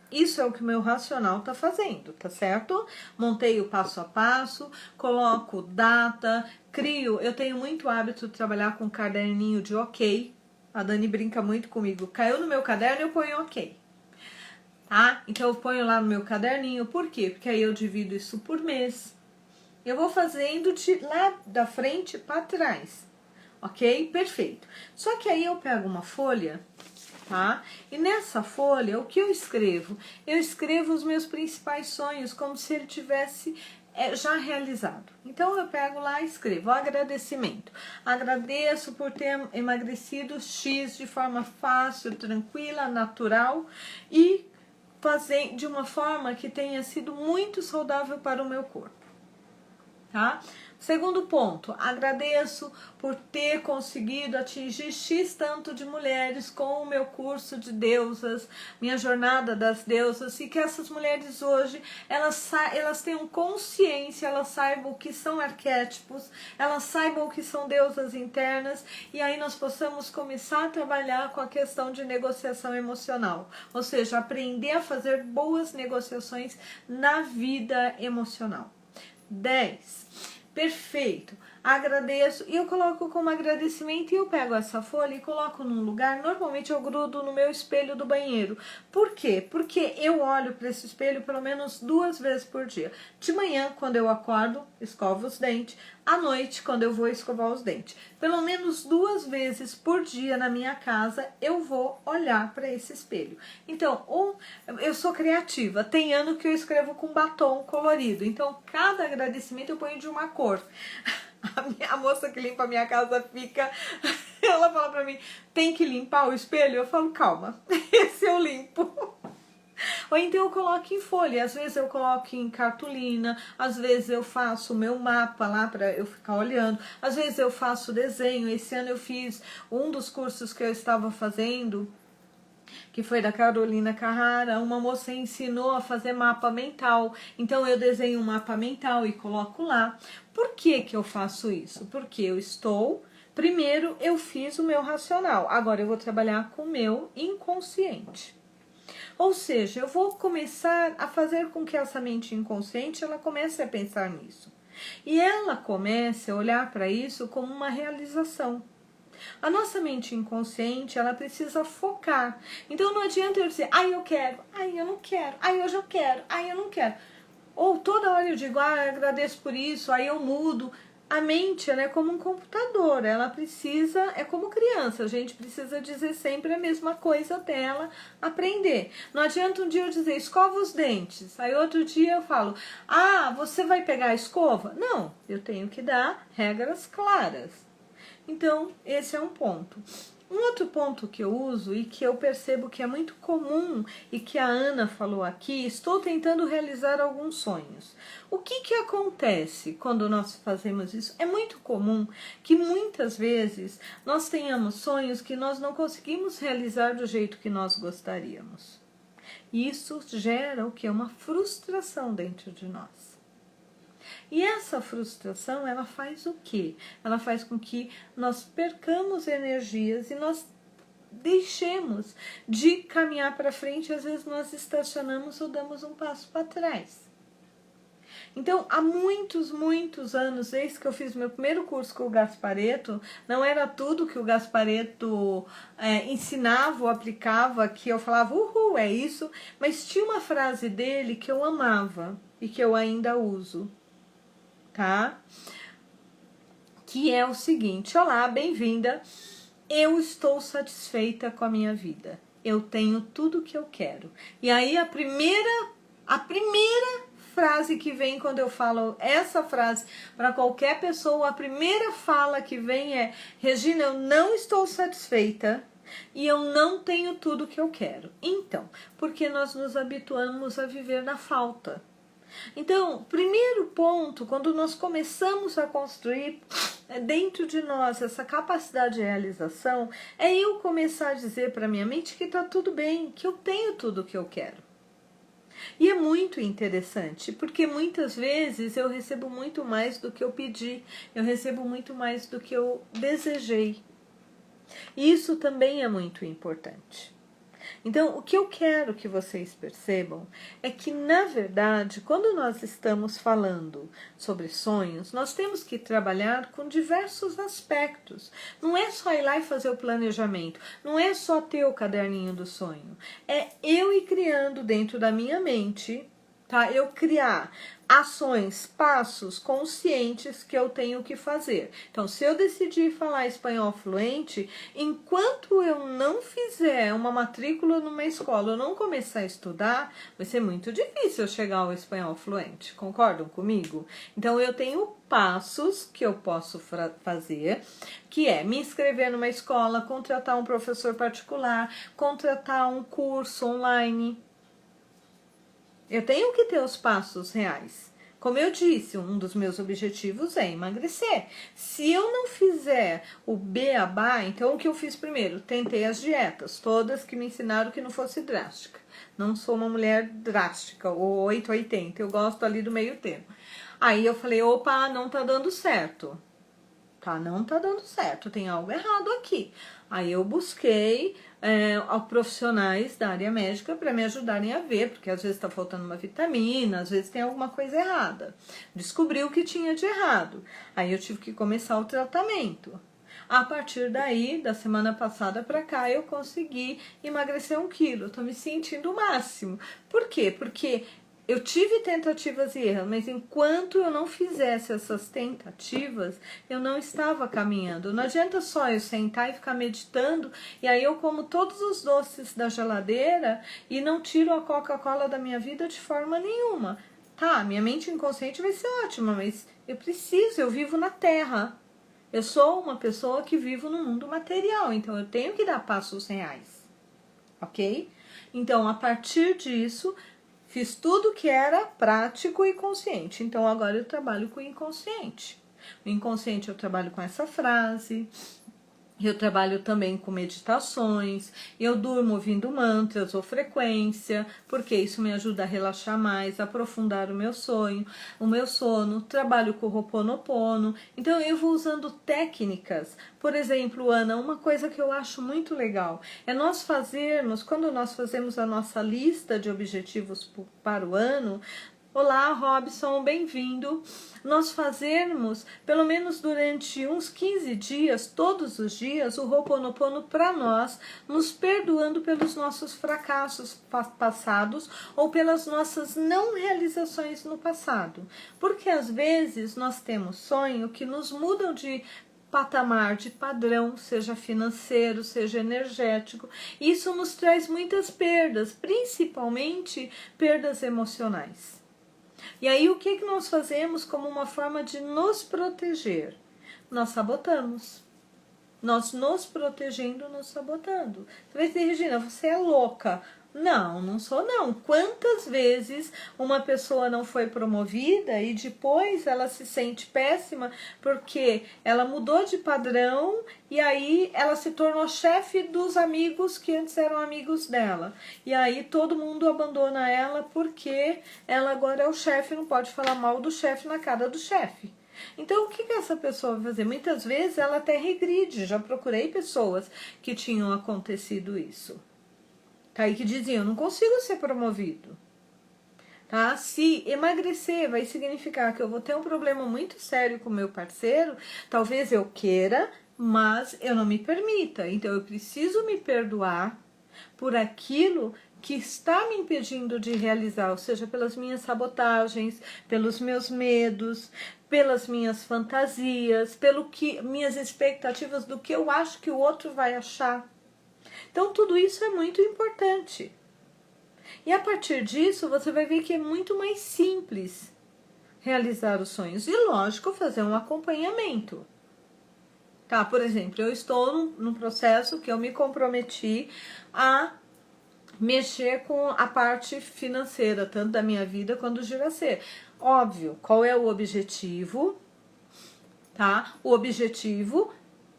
Isso é o que o meu racional tá fazendo, tá certo? Montei o passo a passo, coloco data, crio. Eu tenho muito hábito de trabalhar com caderninho de ok. A Dani brinca muito comigo. Caiu no meu caderno, eu ponho ok. Tá? Então eu ponho lá no meu caderninho. Por quê? Porque aí eu divido isso por mês. Eu vou fazendo de lá da frente para trás. Ok? Perfeito. Só que aí eu pego uma folha, tá? E nessa folha, o que eu escrevo? Eu escrevo os meus principais sonhos, como se ele tivesse é já realizado. Então eu pego lá e escrevo agradecimento. Agradeço por ter emagrecido X de forma fácil, tranquila, natural e fazer de uma forma que tenha sido muito saudável para o meu corpo. Tá? Segundo ponto, agradeço por ter conseguido atingir X tanto de mulheres com o meu curso de deusas, minha jornada das deusas, e que essas mulheres hoje, elas tenham consciência, elas saibam o que são arquétipos, elas saibam o que são deusas internas, e aí nós possamos começar a trabalhar com a questão de negociação emocional, ou seja, aprender a fazer boas negociações na vida emocional. 10. Perfeito. Agradeço e eu coloco como agradecimento e eu pego essa folha e coloco num lugar, normalmente eu grudo no meu espelho do banheiro. Por quê? Porque eu olho para esse espelho pelo menos 2 vezes por dia. De manhã, quando eu acordo, escovo os dentes. À noite, quando eu vou escovar os dentes. Pelo menos 2 vezes por dia na minha casa, eu vou olhar para esse espelho. Então, eu sou criativa. Tem ano que eu escrevo com batom colorido. Então, cada agradecimento eu ponho de uma cor. A moça que limpa a minha casa fica... Ela fala pra mim, tem que limpar o espelho? Eu falo, calma, esse eu limpo. Ou então eu coloco em folha, às vezes eu coloco em cartolina, às vezes eu faço o meu mapa lá para eu ficar olhando, às vezes eu faço desenho. Esse ano eu fiz um dos cursos que eu estava fazendo, que foi da Carolina Carrara, uma moça ensinou a fazer mapa mental, então eu desenho um mapa mental e coloco lá. Por que que eu faço isso? Porque eu estou... Primeiro eu fiz o meu racional, agora eu vou trabalhar com o meu inconsciente. Ou seja, eu vou começar a fazer com que essa mente inconsciente ela comece a pensar nisso. E ela comece a olhar para isso como uma realização. A nossa mente inconsciente, ela precisa focar. Então não adianta eu dizer, ai eu quero, ai eu não quero, ai hoje eu quero, ai eu não quero. Ou toda hora eu digo, ah, eu agradeço por isso, aí eu mudo. A mente, ela é como um computador, ela precisa, é como criança, a gente precisa dizer sempre a mesma coisa até ela aprender. Não adianta um dia eu dizer, escova os dentes, aí outro dia eu falo, ah, você vai pegar a escova? Não, eu tenho que dar regras claras. Então, esse é um ponto. Um outro ponto que eu uso e que eu percebo que é muito comum e que a Ana falou aqui, estou tentando realizar alguns sonhos. O que acontece quando nós fazemos isso? É muito comum que muitas vezes nós tenhamos sonhos que nós não conseguimos realizar do jeito que nós gostaríamos. E isso gera o que? Uma frustração dentro de nós. E essa frustração, ela faz o quê? Ela faz com que nós percamos energias e nós deixemos de caminhar para frente, às vezes nós estacionamos ou damos um passo para trás. Então, há muitos anos, desde que eu fiz meu primeiro curso com o Gasparetto, não era tudo que o Gasparetto ensinava ou aplicava, que eu falava, uhul, é isso, mas tinha uma frase dele que eu amava e que eu ainda uso. Tá? Que é o seguinte, olá, bem-vinda, eu estou satisfeita com a minha vida, eu tenho tudo que eu quero. E aí a primeira frase que vem quando eu falo essa frase para qualquer pessoa, a primeira fala que vem é, Regina, eu não estou satisfeita e eu não tenho tudo que eu quero. Então, porque nós nos habituamos a viver na falta. Então, primeiro ponto, quando nós começamos a construir dentro de nós essa capacidade de realização, é eu começar a dizer para minha mente que está tudo bem, que eu tenho tudo o que eu quero. E é muito interessante, porque muitas vezes eu recebo muito mais do que eu pedi, eu recebo muito mais do que eu desejei. E isso também é muito importante. Então, o que eu quero que vocês percebam é que, na verdade, quando nós estamos falando sobre sonhos, nós temos que trabalhar com diversos aspectos. Não é só ir lá e fazer o planejamento, não é só ter o caderninho do sonho. É eu ir criando dentro da minha mente, tá? Eu criar ações, passos conscientes que eu tenho que fazer. Então, se eu decidir falar espanhol fluente, enquanto eu não fizer uma matrícula numa escola, eu não começar a estudar, vai ser muito difícil eu chegar ao espanhol fluente. Concordam comigo? Então, eu tenho passos que eu posso fazer, que é me inscrever numa escola, contratar um professor particular, contratar um curso online. Eu tenho que ter os passos reais. Como eu disse, um dos meus objetivos é emagrecer. Se eu não fizer o beabá, então o que eu fiz primeiro? Tentei as dietas, todas que me ensinaram que não fosse drástica. Não sou uma mulher drástica, ou 880, eu gosto ali do meio termo. Aí eu falei, opa, não tá dando certo. Não tá dando certo, tem algo errado aqui. Aí eu busquei profissionais da área médica para me ajudarem a ver, porque às vezes está faltando uma vitamina, às vezes tem alguma coisa errada. Descobri o que tinha de errado. Aí eu tive que começar o tratamento. A partir daí, da semana passada para cá, eu consegui emagrecer 1 quilo. Tô me sentindo o máximo. Por quê? Porque eu tive tentativas e erros, mas enquanto eu não fizesse essas tentativas, eu não estava caminhando. Não adianta só eu sentar e ficar meditando, e aí eu como todos os doces da geladeira e não tiro a Coca-Cola da minha vida de forma nenhuma. Tá, minha mente inconsciente vai ser ótima, mas eu vivo na Terra. Eu sou uma pessoa que vivo no mundo material, então eu tenho que dar passos reais, ok? Então, a partir disso, fiz tudo que era prático e consciente. Então, agora eu trabalho com o inconsciente. O inconsciente eu trabalho com essa frase. Eu trabalho também com meditações. Eu durmo ouvindo mantras ou frequência, porque isso me ajuda a relaxar mais, a aprofundar o meu sono. Trabalho com o Ho'oponopono. Então, eu vou usando técnicas. Por exemplo, Ana, uma coisa que eu acho muito legal é quando nós fazemos a nossa lista de objetivos para o ano. Olá, Robson, bem-vindo. Nós fazermos, pelo menos durante uns 15 dias, todos os dias, o Ho'oponopono para nós, nos perdoando pelos nossos fracassos passados ou pelas nossas não realizações no passado. Porque às vezes nós temos sonho que nos mudam de patamar, de padrão, seja financeiro, seja energético. Isso nos traz muitas perdas, principalmente perdas emocionais. E aí o que nós fazemos como uma forma de nos proteger? Nós sabotamos. Nós nos protegendo, nos sabotando. Você vai dizer, Regina, você é louca. Não, não sou não. Quantas vezes uma pessoa não foi promovida e depois ela se sente péssima porque ela mudou de padrão e aí ela se tornou chefe dos amigos que antes eram amigos dela. E aí todo mundo abandona ela porque ela agora é o chefe, não pode falar mal do chefe na cara do chefe. Então, o que essa pessoa vai fazer? Muitas vezes ela até regride. Já procurei pessoas que tinham acontecido isso. Tá? E que diziam, eu não consigo ser promovido. Tá? Se emagrecer vai significar que eu vou ter um problema muito sério com o meu parceiro, talvez eu queira, mas eu não me permita. Então, eu preciso me perdoar por aquilo que está me impedindo de realizar, ou seja, pelas minhas sabotagens, pelos meus medos, pelas minhas fantasias, minhas expectativas do que eu acho que o outro vai achar. Então, tudo isso é muito importante. E a partir disso, você vai ver que é muito mais simples realizar os sonhos. E, lógico, fazer um acompanhamento. Tá? Por exemplo, eu estou num processo que eu me comprometi a mexer com a parte financeira, tanto da minha vida quanto do Giracê. Óbvio, qual é o objetivo? Tá? O objetivo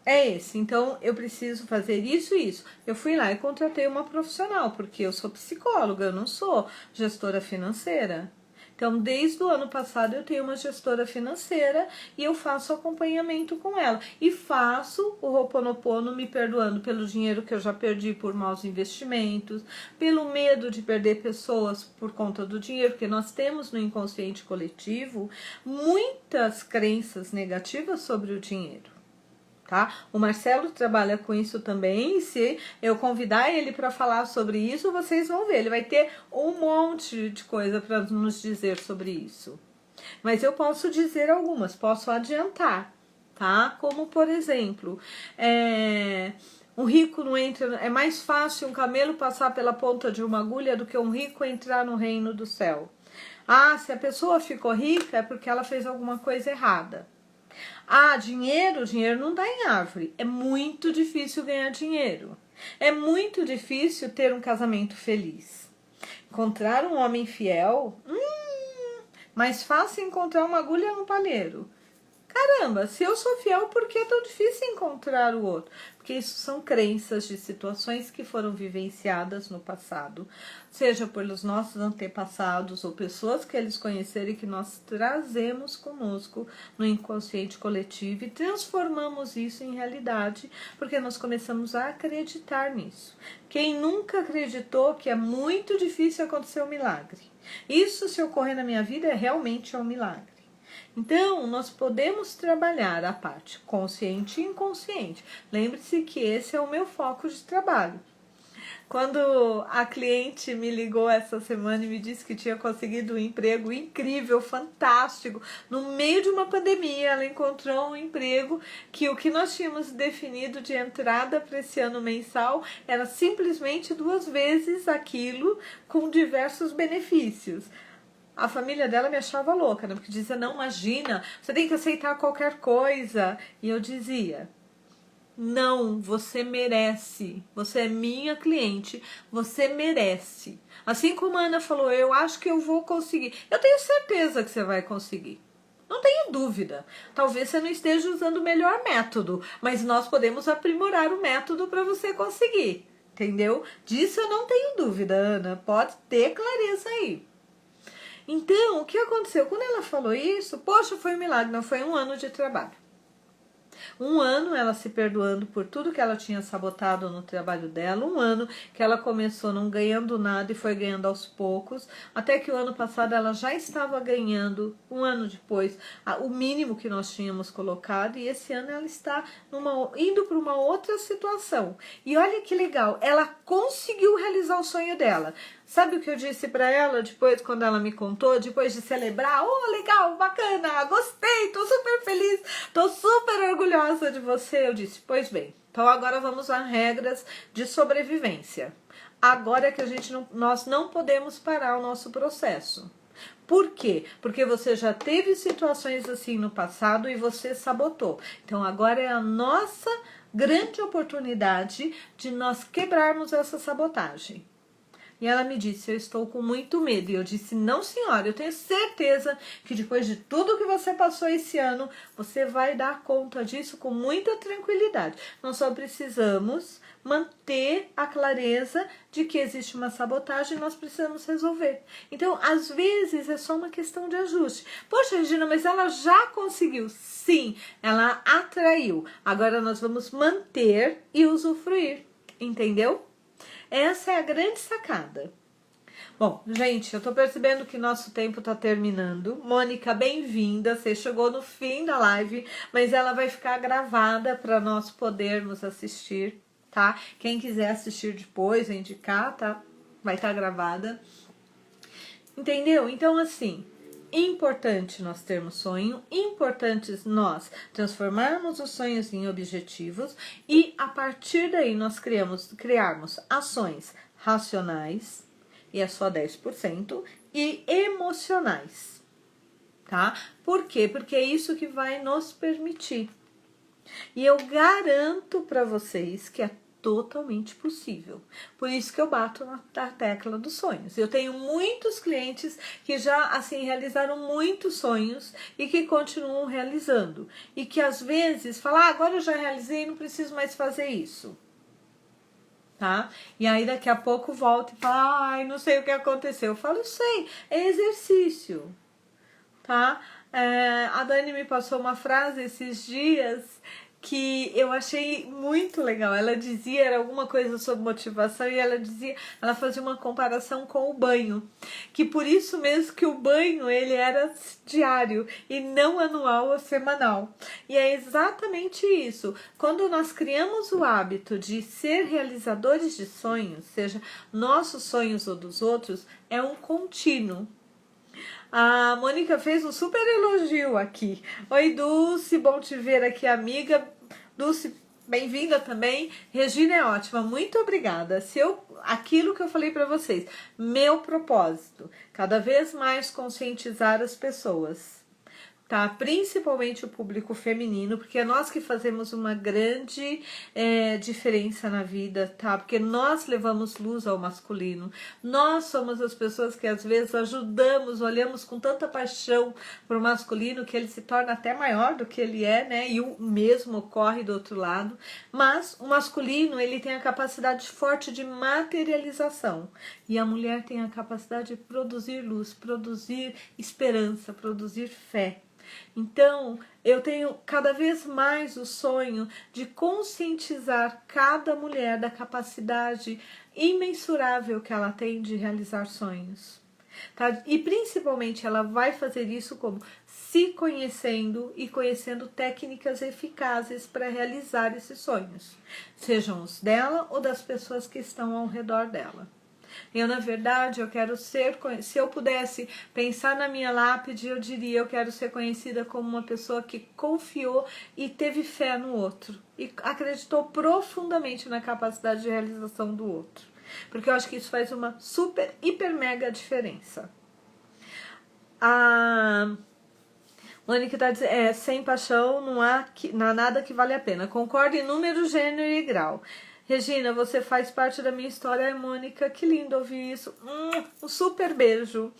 é esse. Então, eu preciso fazer isso e isso. Eu fui lá e contratei uma profissional, porque eu sou psicóloga, eu não sou gestora financeira. Então, desde o ano passado, eu tenho uma gestora financeira e eu faço acompanhamento com ela. E faço o Ho'oponopono me perdoando pelo dinheiro que eu já perdi por maus investimentos, pelo medo de perder pessoas por conta do dinheiro, porque nós temos no inconsciente coletivo muitas crenças negativas sobre o dinheiro. tá? O Marcelo trabalha com isso também, e se eu convidar ele para falar sobre isso, vocês vão ver, ele vai ter um monte de coisa para nos dizer sobre isso. Mas eu posso dizer algumas, posso adiantar, tá? Como, por exemplo, um rico não entra, é mais fácil um camelo passar pela ponta de uma agulha do que um rico entrar no reino do céu. Ah, se a pessoa ficou rica é porque ela fez alguma coisa errada. Ah, dinheiro não dá em árvore. É muito difícil ganhar dinheiro. É muito difícil ter um casamento feliz. Encontrar um homem fiel, mais fácil encontrar uma agulha no palheiro. Caramba, se eu sou fiel, por que é tão difícil encontrar o outro? Porque isso são crenças de situações que foram vivenciadas no passado, seja pelos nossos antepassados ou pessoas que eles conheceram e que nós trazemos conosco no inconsciente coletivo e transformamos isso em realidade, porque nós começamos a acreditar nisso. Quem nunca acreditou que é muito difícil acontecer um milagre? Isso, se ocorrer na minha vida, realmente é um milagre. Então, nós podemos trabalhar a parte consciente e inconsciente. Lembre-se que esse é o meu foco de trabalho. Quando a cliente me ligou essa semana e me disse que tinha conseguido um emprego incrível, fantástico, no meio de uma pandemia, ela encontrou um emprego que o que nós tínhamos definido de entrada para esse ano mensal era simplesmente 2 vezes aquilo com diversos benefícios. A família dela me achava louca, né? Porque dizia, não, imagina, você tem que aceitar qualquer coisa. E eu dizia, não, você merece. Você é minha cliente, você merece. Assim como a Ana falou, eu acho que eu vou conseguir. Eu tenho certeza que você vai conseguir. Não tenho dúvida. Talvez você não esteja usando o melhor método, mas nós podemos aprimorar o método para você conseguir. Entendeu? Disso eu não tenho dúvida, Ana. Pode ter clareza aí. Então, o que aconteceu? Quando ela falou isso, poxa, foi um milagre, não foi 1 ano de trabalho. 1 ano ela se perdoando por tudo que ela tinha sabotado no trabalho dela, 1 ano que ela começou não ganhando nada e foi ganhando aos poucos, até que o ano passado ela já estava ganhando, 1 ano depois, o mínimo que nós tínhamos colocado, e esse ano ela está indo para uma outra situação. E olha que legal, ela conseguiu realizar o sonho dela. Sabe o que eu disse para ela depois, quando ela me contou, depois de celebrar? Oh, legal, bacana, gostei, tô super feliz, tô super orgulhosa de você. Eu disse, pois bem, então agora vamos a regras de sobrevivência. Agora é que nós não podemos parar o nosso processo. Por quê? Porque você já teve situações assim no passado e você sabotou. Então agora é a nossa grande oportunidade de nós quebrarmos essa sabotagem. E ela me disse, eu estou com muito medo. E eu disse, não senhora, eu tenho certeza que depois de tudo que você passou esse ano, você vai dar conta disso com muita tranquilidade. Nós só precisamos manter a clareza de que existe uma sabotagem e nós precisamos resolver. Então, às vezes, é só uma questão de ajuste. Poxa, Regina, mas ela já conseguiu. Sim, ela atraiu. Agora nós vamos manter e usufruir. Entendeu? Essa é a grande sacada. Bom, gente, eu tô percebendo que nosso tempo tá terminando. Mônica, bem-vinda. Você chegou no fim da live, mas ela vai ficar gravada para nós podermos assistir, tá? Quem quiser assistir depois, indicar, tá? Vai estar gravada. Entendeu? Então, assim, importante nós termos sonho, importante nós transformarmos os sonhos em objetivos e a partir daí nós criarmos ações racionais, e é só 10%, e emocionais, tá? Por quê? Porque é isso que vai nos permitir. E eu garanto para vocês que é totalmente possível. Por isso que eu bato na tecla dos sonhos. Eu tenho muitos clientes que já assim realizaram muitos sonhos e que continuam realizando. E que às vezes falam, agora eu já realizei, não preciso mais fazer isso. Tá? E aí daqui a pouco volta e fala, ai, não sei o que aconteceu. Eu falo, sei, é exercício. Tá? A Dani me passou uma frase esses dias que eu achei muito legal. Ela dizia, era alguma coisa sobre motivação, e ela fazia uma comparação com o banho, que por isso mesmo que o banho ele era diário e não anual ou semanal. E é exatamente isso. Quando nós criamos o hábito de ser realizadores de sonhos, seja nossos sonhos ou dos outros, é um contínuo. A Mônica fez um super elogio aqui. Oi, Dulce, bom te ver aqui, amiga. Dulce, bem-vinda também. Regina é ótima, muito obrigada. Aquilo que eu falei para vocês, meu propósito, cada vez mais conscientizar as pessoas, tá? Principalmente o público feminino, porque é nós que fazemos uma grande diferença na vida, tá? Porque nós levamos luz ao masculino, nós somos as pessoas que às vezes ajudamos, olhamos com tanta paixão para o masculino que ele se torna até maior do que ele é, né? E o mesmo ocorre do outro lado, mas o masculino ele tem a capacidade forte de materialização e a mulher tem a capacidade de produzir luz, produzir esperança, produzir fé. Então, eu tenho cada vez mais o sonho de conscientizar cada mulher da capacidade imensurável que ela tem de realizar sonhos. Tá? E principalmente ela vai fazer isso como se conhecendo e conhecendo técnicas eficazes para realizar esses sonhos, sejam os dela ou das pessoas que estão ao redor dela. Eu, na verdade, eu quero ser, se eu pudesse pensar na minha lápide, eu diria, eu quero ser conhecida como uma pessoa que confiou e teve fé no outro e acreditou profundamente na capacidade de realização do outro, porque eu acho que isso faz uma super, hiper, mega diferença. A Mônica está dizendo, sem paixão não há nada que vale a pena. Concordo em número, gênero e grau. Regina, você faz parte da minha história, Mônica, que lindo ouvir isso. Um super beijo.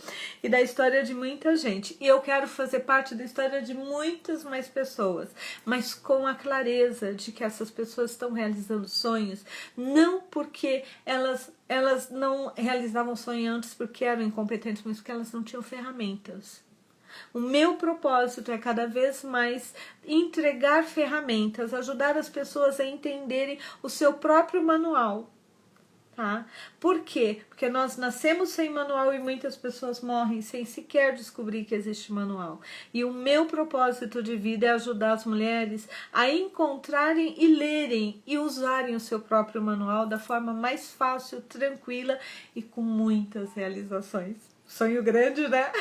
E da história de muita gente. E eu quero fazer parte da história de muitas mais pessoas, mas com a clareza de que essas pessoas estão realizando sonhos, não porque elas não realizavam sonho antes porque eram incompetentes, mas porque elas não tinham ferramentas. O meu propósito é cada vez mais entregar ferramentas, ajudar as pessoas a entenderem o seu próprio manual, tá? Por quê? Porque nós nascemos sem manual e muitas pessoas morrem sem sequer descobrir que existe manual. E o meu propósito de vida é ajudar as mulheres a encontrarem e lerem e usarem o seu próprio manual da forma mais fácil, tranquila e com muitas realizações. Sonho grande, né?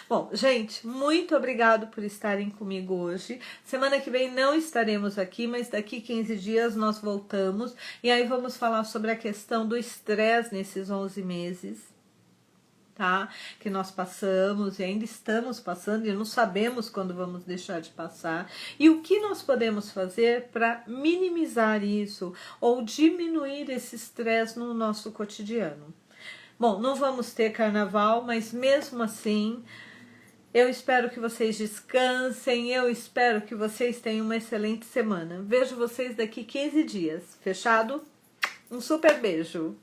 Bom, gente, muito obrigado por estarem comigo hoje. Semana que vem não estaremos aqui, mas daqui 15 dias nós voltamos. E aí vamos falar sobre a questão do estresse nesses 11 meses, tá? Que nós passamos e ainda estamos passando e não sabemos quando vamos deixar de passar. E o que nós podemos fazer para minimizar isso ou diminuir esse estresse no nosso cotidiano. Bom, não vamos ter carnaval, mas mesmo assim, eu espero que vocês descansem, eu espero que vocês tenham uma excelente semana. Vejo vocês daqui 15 dias. Fechado? Um super beijo!